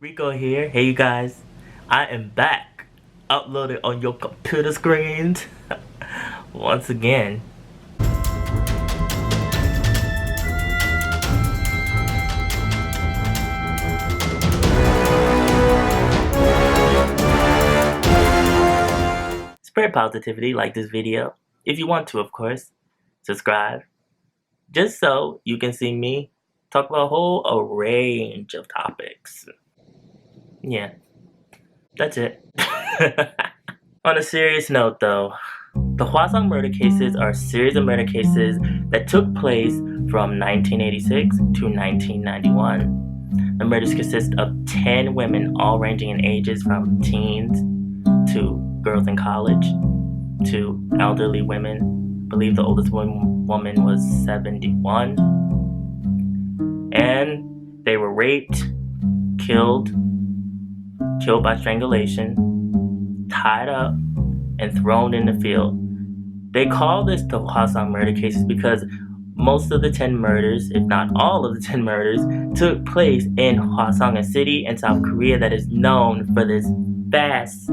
Rico here. Hey you guys, I am back, uploaded on your computer screens once again. Spread positivity, like this video, if you want to, of course. Subscribe, just so you can see me talk about a whole range of topics. Yeah, that's it. On a serious note though, the Hwaseong murder cases are a series of murder cases that took place from 1986 to 1991. The murders consist of 10 women, all ranging in ages from teens to girls in college to elderly women. I believe the oldest woman was 71. And they were raped, killed by strangulation, tied up, and thrown in the field. They call this the Hwaseong murder cases because most of the 10 murders, if not all of the 10 murders, took place in Hwaseong, a city in South Korea that is known for this vast,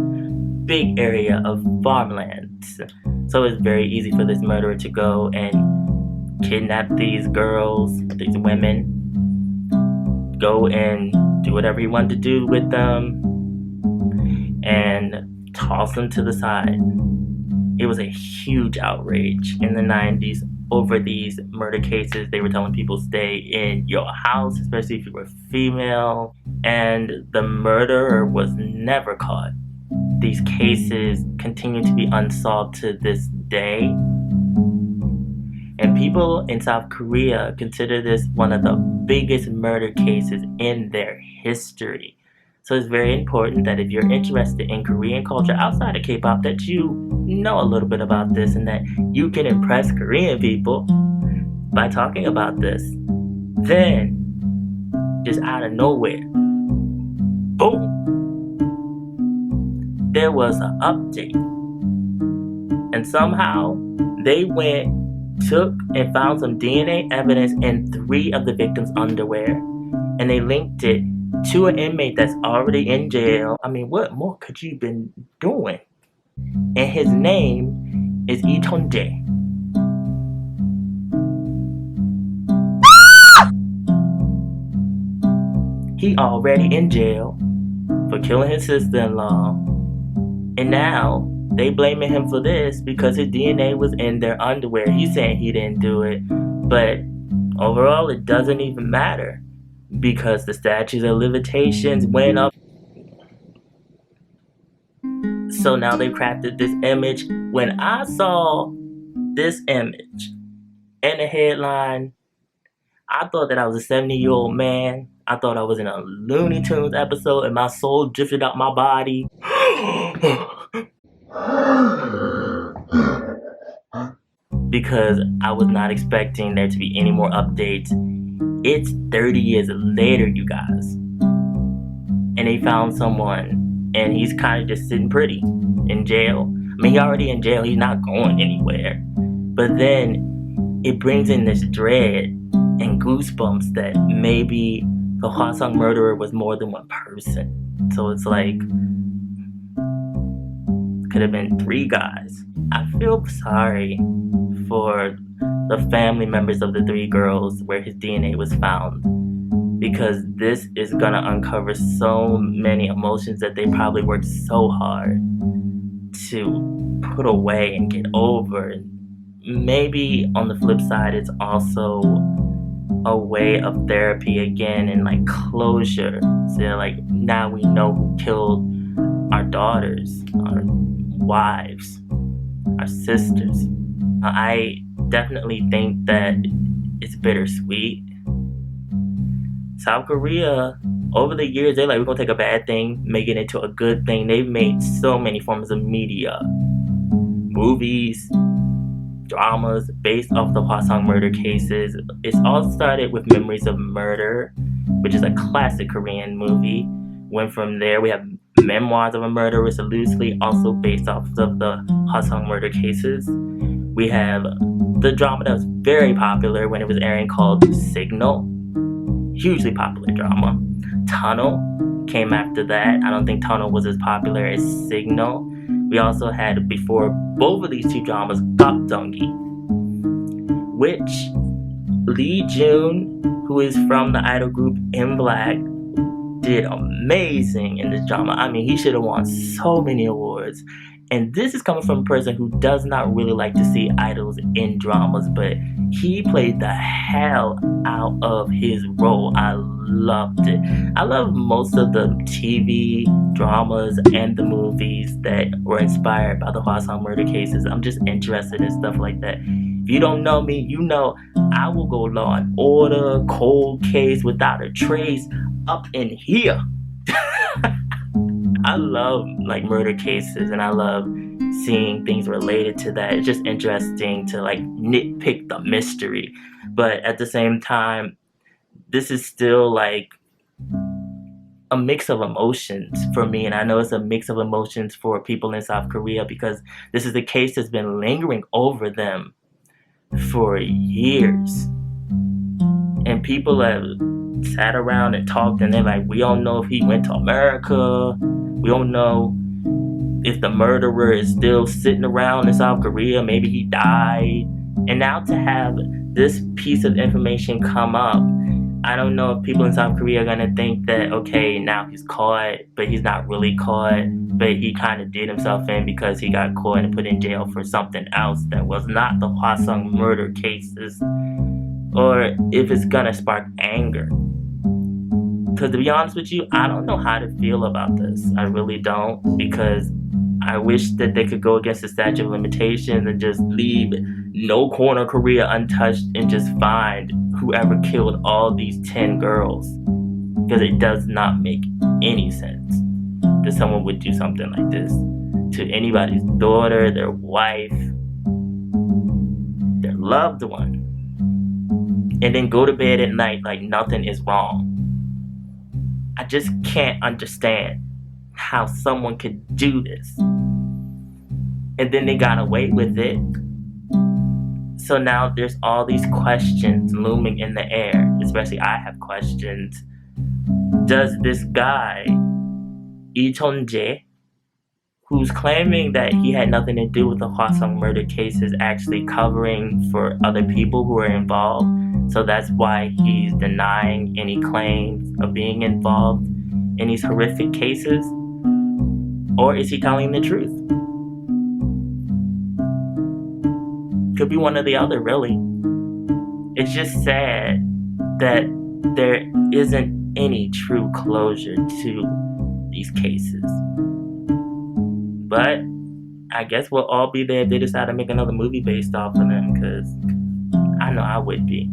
big area of farmlands. So it's very easy for this murderer to go and kidnap these girls, these women, go and do whatever he wanted to do with them, and toss them to the side. It was a huge outrage in the 90s over these murder cases. They were telling people stay in your house, especially if you were female, and the murderer was never caught. These cases continue to be unsolved to this day, and people in South Korea consider this one of the biggest murder cases in their history. So it's very important that if you're interested in Korean culture outside of K-pop, that you know a little bit about this and that you can impress Korean people by talking about this. Then, just out of nowhere, boom, there was an update. And somehow, they took and found some DNA evidence in 3 of the victims' underwear, and they linked it to an inmate that's already in jail. I mean, what more could you been doing? And his name is Lee Jae. He already in jail for killing his sister-in-law, and now they blaming him for this because his DNA was in their underwear. He's saying he didn't do it, but overall it doesn't even matter, because the statutes of limitations went up. So now they crafted this image. When I saw this image and the headline, I thought that I was a 70-year-old man. I thought I was in a Looney Tunes episode and my soul drifted out my body. Because I was not expecting there to be any more updates. It's 30 years later, you guys. And they found someone, and he's kind of just sitting pretty in jail. I mean, he's already in jail. He's not going anywhere. But then it brings in this dread and goosebumps that maybe the Hwaseong murderer was more than one person. So it's like, could have been 3 guys. I feel sorry for the family members of the 3 girls where his DNA was found, because this is gonna uncover so many emotions that they probably worked so hard to put away and get over. Maybe on the flip side, it's also a way of therapy again and like closure. So like, now we know who killed our daughters, our wives, our sisters. I definitely think that it's bittersweet. South Korea, over the years, they're like, we're gonna take a bad thing, make it into a good thing. They've made so many forms of media, movies, dramas based off the Hwaseong murder cases. It's all started with Memories of Murder, which is a classic Korean movie. Went from there, we have Memoirs of a Murderess, loosely also based off of the Hwaseong murder cases. We have the drama that was very popular when it was airing called Signal. Hugely popular drama. Tunnel came after that. I don't think Tono was as popular as Signal. We also had, before both of these two dramas, Gapdongi, which Lee Jun, who is from the idol group In Black, did amazing in this drama. I mean, he should have won so many awards. And this is coming from a person who does not really like to see idols in dramas, but he played the hell out of his role. I loved it. I love most of the TV dramas and the movies that were inspired by the Hwaseong murder cases. I'm just interested in stuff like that. If you don't know me, you know I will go Law and Order, Cold Case, Without a Trace, up in here. I love like murder cases, and I love seeing things related to that. It's just interesting to like nitpick the mystery, but at the same time, this is still like a mix of emotions for me, and I know it's a mix of emotions for people in South Korea because this is a case that's been lingering over them for years, and people have sat around and talked, and they're like, we don't know if he went to America, we don't know if the murderer is still sitting around in South Korea, maybe he died. And now to have this piece of information come up, I don't know if people in South Korea are gonna think that, okay, now he's caught, but he's not really caught, but he kind of did himself in because he got caught and put in jail for something else that was not the Hwaseong murder cases, or if it's gonna spark anger. Because to be honest with you, I don't know how to feel about this. I really don't, because I wish that they could go against the statute of limitations and just leave no corner Korea untouched and just find whoever killed all these 10 girls. Because it does not make any sense that someone would do something like this to anybody's daughter, their wife, their loved one, and then go to bed at night like nothing is wrong. I just can't understand how someone could do this. And then they got away with it. So now there's all these questions looming in the air. Especially I have questions. Does this guy, Lee Chon-jae, who's claiming that he had nothing to do with the Hwaseong murder cases, actually covering for other people who are involved? So that's why he's denying any claims of being involved in these horrific cases? Or is he telling the truth? Could be one or the other, really. It's just sad that there isn't any true closure to these cases. But I guess we'll all be there if they decide to make another movie based off of them, because I know I would be.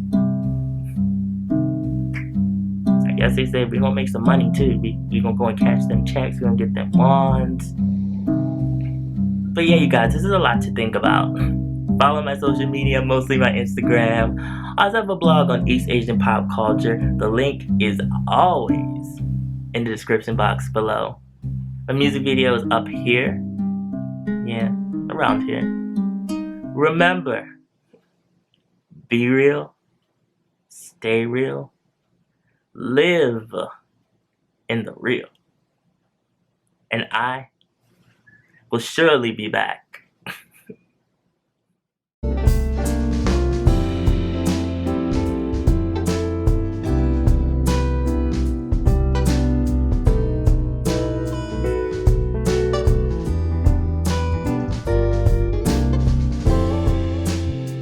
I guess they say we're gonna make some money too. We gonna go and cash them checks, we're gonna get them wands. But yeah, you guys, this is a lot to think about. Follow my social media, mostly my Instagram. I also have a blog on East Asian pop culture. The link is always in the description box below. My music video is up here. Yeah, around here. Remember, be real, stay real, live in the real. And I will surely be back.